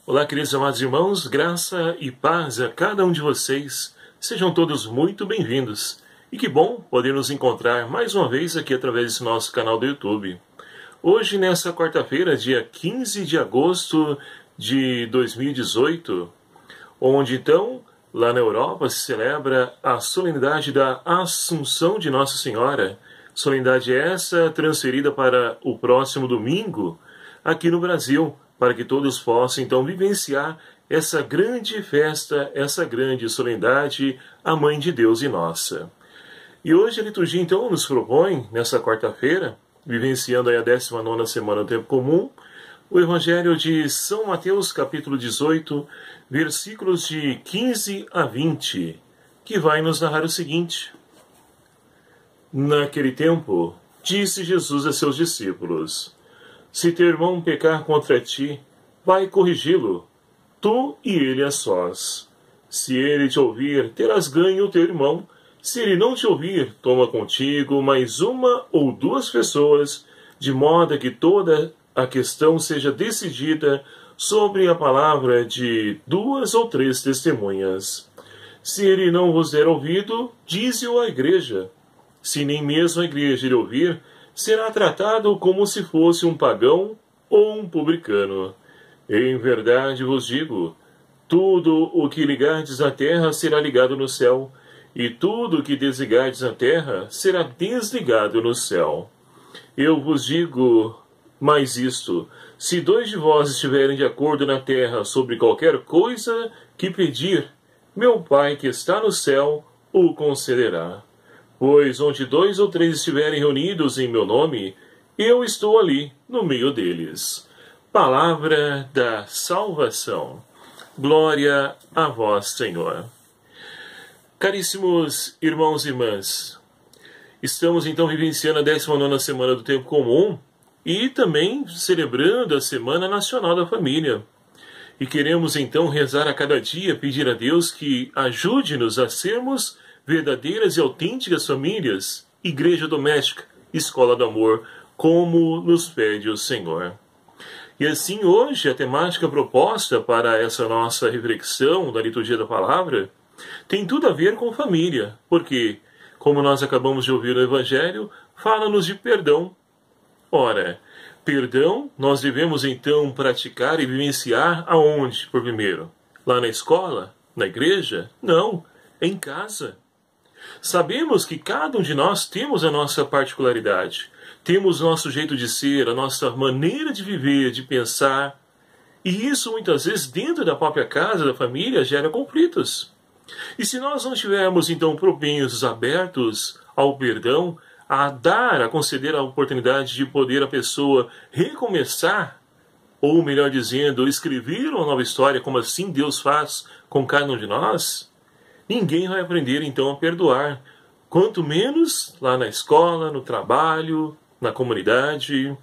Olá, queridos amados irmãos, graça e paz a cada um de vocês. Sejam todos muito bem-vindos. E que bom poder nos encontrar mais uma vez aqui através desse nosso canal do YouTube. Hoje, nessa quarta-feira, dia 15 de agosto de 2018, onde então, lá na Europa, se celebra a solenidade da Assunção de Nossa Senhora. Solenidade essa transferida para o próximo domingo, aqui no Brasil, para que todos possam então vivenciar essa grande festa, essa grande solenidade, a Mãe de Deus e nossa. E hoje a liturgia então nos propõe, nessa quarta-feira, vivenciando aí a 19ª semana do Tempo Comum, o Evangelho de São Mateus, capítulo 18, versículos de 15 a 20, que vai nos narrar o seguinte. Naquele tempo, disse Jesus a seus discípulos: Se teu irmão pecar contra ti, vai corrigi-lo, tu e ele a sós. Se ele te ouvir, terás ganho o teu irmão. Se ele não te ouvir, toma contigo mais uma ou duas pessoas, de modo que toda a questão seja decidida sobre a palavra de 2 ou 3 testemunhas. Se ele não vos der ouvido, dize-o à igreja. Se nem mesmo a igreja lhe ouvir, será tratado como se fosse um pagão ou um publicano. Em verdade vos digo, tudo o que ligardes na terra será ligado no céu, e tudo o que desligardes na terra será desligado no céu. Eu vos digo mais isto, se 2 de vós estiverem de acordo na terra sobre qualquer coisa que pedir, meu Pai que está no céu o concederá. Pois onde 2 ou 3 estiverem reunidos em meu nome, eu estou ali, no meio deles. Palavra da salvação. Glória a vós, Senhor. Caríssimos irmãos e irmãs, estamos então vivenciando a 19ª semana do Tempo Comum e também celebrando a Semana Nacional da Família. E queremos então rezar a cada dia, pedir a Deus que ajude-nos a sermos verdadeiras e autênticas famílias, igreja doméstica, escola do amor, como nos pede o Senhor. E assim hoje a temática proposta para essa nossa reflexão da liturgia da palavra tem tudo a ver com família, porque, como nós acabamos de ouvir no Evangelho, fala-nos de perdão. Ora, perdão nós devemos então praticar e vivenciar aonde, por primeiro? Lá na escola? Na igreja? Não, em casa. Sabemos que cada um de nós temos a nossa particularidade, temos o nosso jeito de ser, a nossa maneira de viver, de pensar, e isso muitas vezes dentro da própria casa, da família, gera conflitos. E se nós não estivermos então propensos, abertos ao perdão, a dar, a conceder a oportunidade de poder a pessoa recomeçar, ou melhor dizendo, escrever uma nova história, como assim Deus faz com cada um de nós, ninguém vai aprender então a perdoar, quanto menos lá na escola, no trabalho, na comunidade.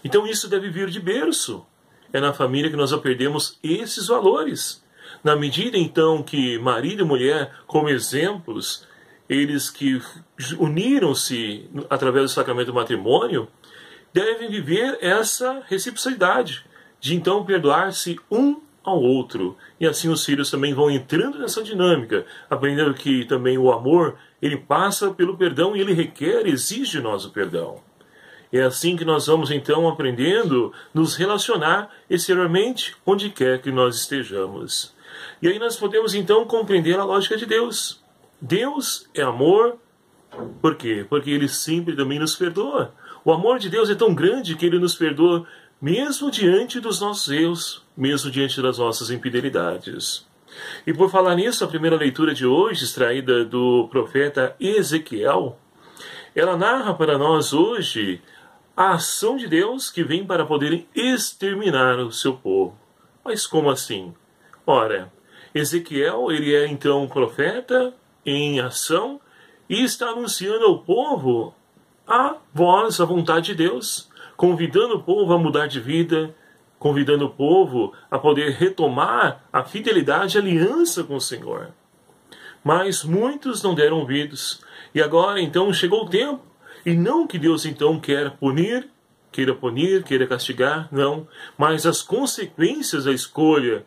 Então isso deve vir de berço. É na família que nós aprendemos esses valores. Na medida então que marido e mulher, como exemplos, eles que uniram-se através do sacramento do matrimônio, devem viver essa reciprocidade, de então perdoar-se um ao outro. E assim os filhos também vão entrando nessa dinâmica, aprendendo que também o amor, ele passa pelo perdão e ele requer, exige de nós o perdão. É assim que nós vamos então aprendendo nos relacionar exteriormente onde quer que nós estejamos. E aí nós podemos então compreender a lógica de Deus. Deus é amor. Por quê? Porque ele sempre também nos perdoa. O amor de Deus é tão grande que ele nos perdoa mesmo diante dos nossos erros, mesmo diante das nossas infidelidades. E por falar nisso, a primeira leitura de hoje, extraída do profeta Ezequiel, ela narra para nós hoje a ação de Deus que vem para poder exterminar o seu povo. Mas como assim? Ora, Ezequiel, ele é então um profeta em ação e está anunciando ao povo a voz, a vontade de Deus, convidando o povo a mudar de vida, convidando o povo a poder retomar a fidelidade e a aliança com o Senhor. Mas muitos não deram ouvidos. E agora então chegou o tempo. E não que Deus então quer punir queira punir, queira castigar, não. Mas as consequências da escolha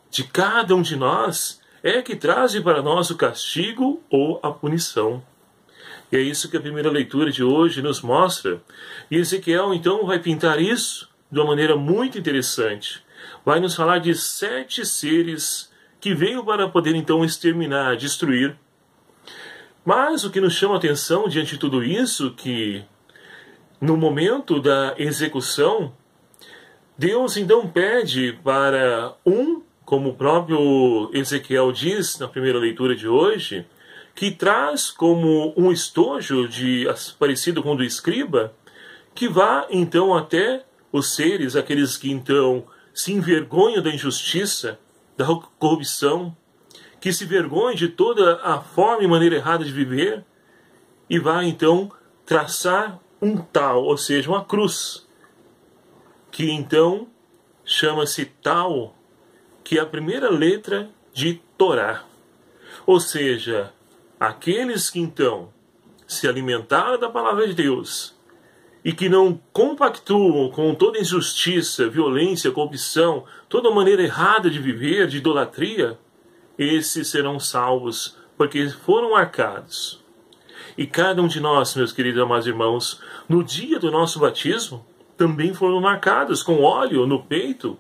de cada um de nós é que trazem para nós o castigo ou a punição. E é isso que a primeira leitura de hoje nos mostra. E Ezequiel, então, vai pintar isso de uma maneira muito interessante. Vai nos falar de 7 seres que veio para poder, então, exterminar, destruir. Mas o que nos chama a atenção diante de tudo isso, que no momento da execução, Deus, então, pede para como o próprio Ezequiel diz na primeira leitura de hoje, que traz como um estojo parecido com o do escriba, que vá então até os seres, aqueles que então se envergonham da injustiça, da corrupção, que se vergonham de toda a forma e maneira errada de viver, e vá então traçar um tal, ou seja, uma cruz, que então chama-se tal, que é a primeira letra de Torá. Ou seja, aqueles que então se alimentaram da palavra de Deus e que não compactuam com toda injustiça, violência, corrupção, toda maneira errada de viver, de idolatria, esses serão salvos, porque foram marcados. E cada um de nós, meus queridos amados irmãos, no dia do nosso batismo, também foram marcados com óleo no peito,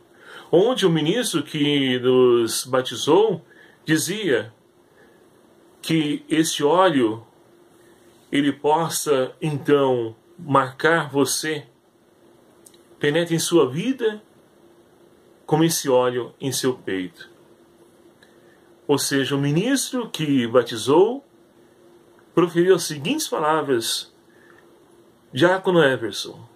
onde o ministro que nos batizou dizia que esse óleo ele possa então marcar você, penetre em sua vida como esse óleo em seu peito. Ou seja, o ministro que batizou proferiu as seguintes palavras: Diácono Everson,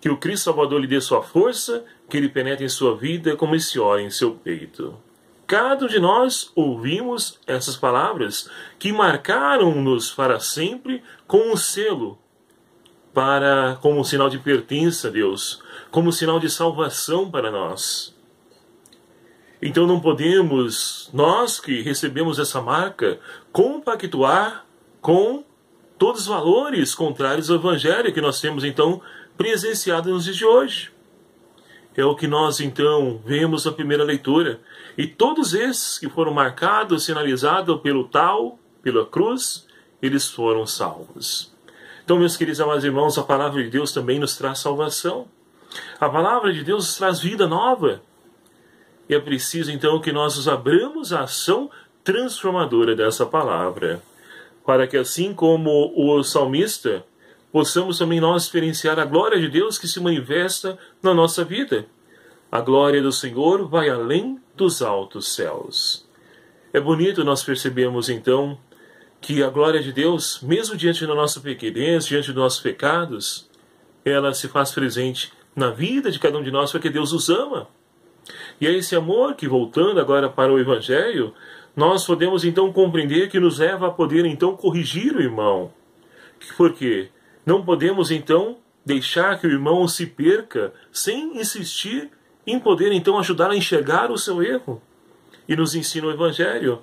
que o Cristo Salvador lhe dê sua força, que ele penetre em sua vida como esse óleo em seu peito. Cada um de nós ouvimos essas palavras que marcaram-nos para sempre com um selo, como um sinal de pertença a Deus, como um sinal de salvação para nós. Então não podemos, nós que recebemos essa marca, compactuar com todos os valores contrários ao Evangelho que nós temos então presenciado nos dias de hoje. É o que nós então vemos na primeira leitura. E todos esses que foram marcados, sinalizados pelo tal, pela cruz, eles foram salvos. Então, meus queridos amados irmãos, a palavra de Deus também nos traz salvação. A palavra de Deus nos traz vida nova. E é preciso então que nós nos abramos à ação transformadora dessa palavra, para que assim como o salmista, possamos também nós experienciar a glória de Deus que se manifesta na nossa vida. A glória do Senhor vai além dos altos céus. É bonito nós percebemos então que a glória de Deus, mesmo diante da nossa pequenez, diante dos nossos pecados, ela se faz presente na vida de cada um de nós porque Deus os ama. E é esse amor que, voltando agora para o Evangelho, nós podemos então compreender que nos leva a poder então corrigir o irmão. Por quê? Não podemos então deixar que o irmão se perca sem insistir em poder então ajudar a enxergar o seu erro. E nos ensina o Evangelho: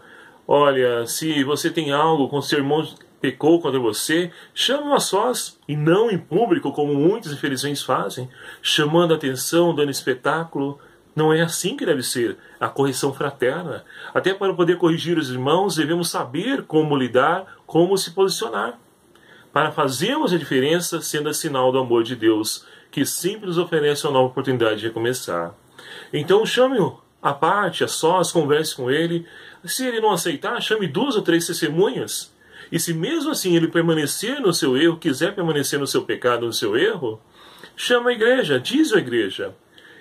olha, se você tem algo com seu irmão pecou contra você, chama-o a sós, e não em público, como muitos infelizmente fazem, chamando a atenção, dando espetáculo. Não é assim que deve ser a correção fraterna. Até para poder corrigir os irmãos, devemos saber como lidar, como se posicionar, para fazermos a diferença, sendo a sinal do amor de Deus, que sempre nos oferece uma nova oportunidade de recomeçar. Então chame-o à parte, a sós, converse com ele. Se ele não aceitar, chame 2 ou 3 testemunhas. E se mesmo assim ele permanecer no seu erro, quiser permanecer no seu pecado, no seu erro, chama a igreja, diz à igreja.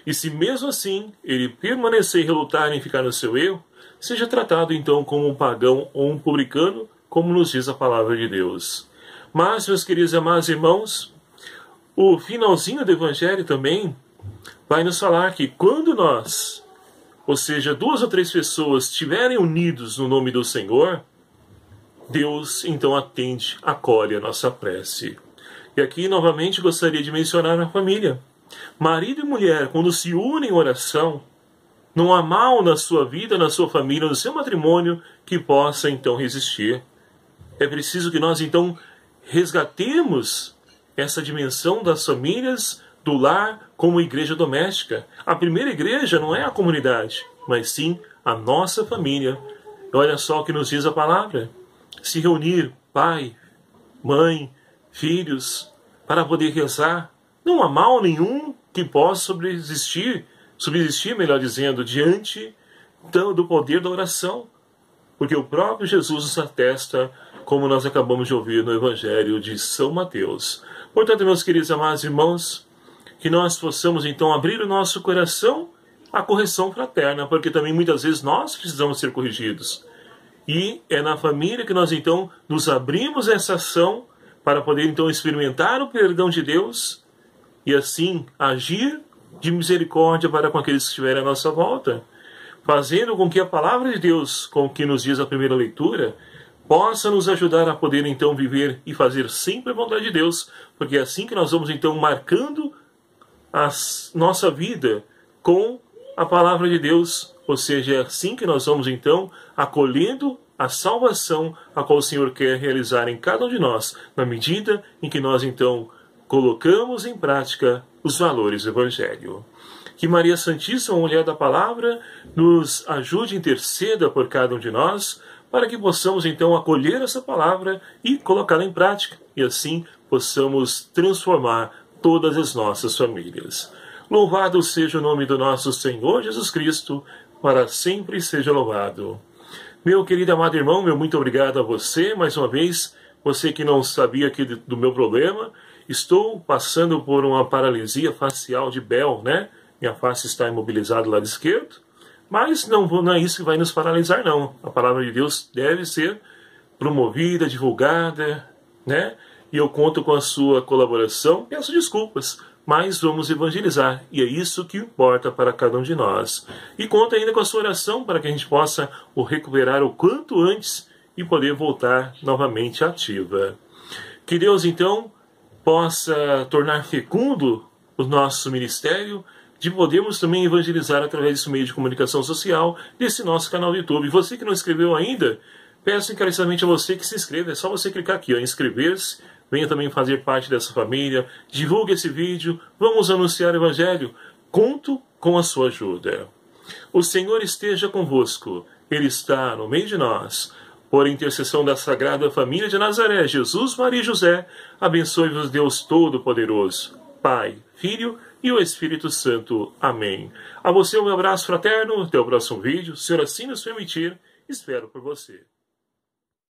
E se mesmo assim ele permanecer e relutar em ficar no seu erro, seja tratado então como um pagão ou um publicano, como nos diz a palavra de Deus. Mas, meus queridos e amados irmãos, o finalzinho do Evangelho também vai nos falar que quando nós, ou seja, 2 ou 3 pessoas estiverem unidos no nome do Senhor, Deus então atende, acolhe a nossa prece. E aqui novamente gostaria de mencionar a família. Marido e mulher, quando se unem em oração, não há mal na sua vida, na sua família, no seu matrimônio que possa então resistir. É preciso que nós então resgatemos essa dimensão das famílias, do lar como igreja doméstica. A primeira igreja não é a comunidade, mas sim a nossa família. Olha só o que nos diz a palavra. Se reunir pai, mãe, filhos, para poder rezar. Não há mal nenhum que possa subsistir, melhor dizendo, diante do poder da oração. Porque o próprio Jesus nos atesta, como nós acabamos de ouvir no Evangelho de São Mateus. Portanto, meus queridos amados irmãos, que nós possamos então abrir o nosso coração à correção fraterna, porque também muitas vezes nós precisamos ser corrigidos. E é na família que nós então nos abrimos a essa ação para poder então experimentar o perdão de Deus e assim agir de misericórdia para com aqueles que estiverem à nossa volta, fazendo com que a palavra de Deus, com o que nos diz a primeira leitura, possa nos ajudar a poder então viver e fazer sempre a vontade de Deus, porque é assim que nós vamos então marcando a nossa vida com a palavra de Deus, ou seja, é assim que nós vamos então acolhendo a salvação a qual o Senhor quer realizar em cada um de nós, na medida em que nós então colocamos em prática os valores do Evangelho. Que Maria Santíssima, mulher da palavra, nos ajude e interceda por cada um de nós, para que possamos então acolher essa palavra e colocá-la em prática, e assim possamos transformar todas as nossas famílias. Louvado seja o nome do nosso Senhor Jesus Cristo, para sempre seja louvado. Meu querido amado irmão, meu muito obrigado a você, mais uma vez, você que não sabia aqui do meu problema, estou passando por uma paralisia facial de Bell, né? Minha face está imobilizada do lado esquerdo, mas não é isso que vai nos paralisar, não. A palavra de Deus deve ser promovida, divulgada, né? E eu conto com a sua colaboração. Peço desculpas, mas vamos evangelizar. E é isso que importa para cada um de nós. E conto ainda com a sua oração para que a gente possa o recuperar o quanto antes e poder voltar novamente ativa. Que Deus, então, possa tornar fecundo o nosso ministério, de podermos também evangelizar através desse meio de comunicação social, desse nosso canal do YouTube. Você que não inscreveu ainda, peço encarecidamente a você que se inscreva. É só você clicar aqui, ó, inscrever-se. Venha também fazer parte dessa família. Divulgue esse vídeo. Vamos anunciar o Evangelho. Conto com a sua ajuda. O Senhor esteja convosco. Ele está no meio de nós. Por intercessão da Sagrada Família de Nazaré, Jesus, Maria e José, abençoe-vos Deus Todo-Poderoso, Pai, Filho e o Espírito Santo. Amém. A você um abraço fraterno. Até o próximo vídeo. Se o Senhor assim nos permitir, espero por você.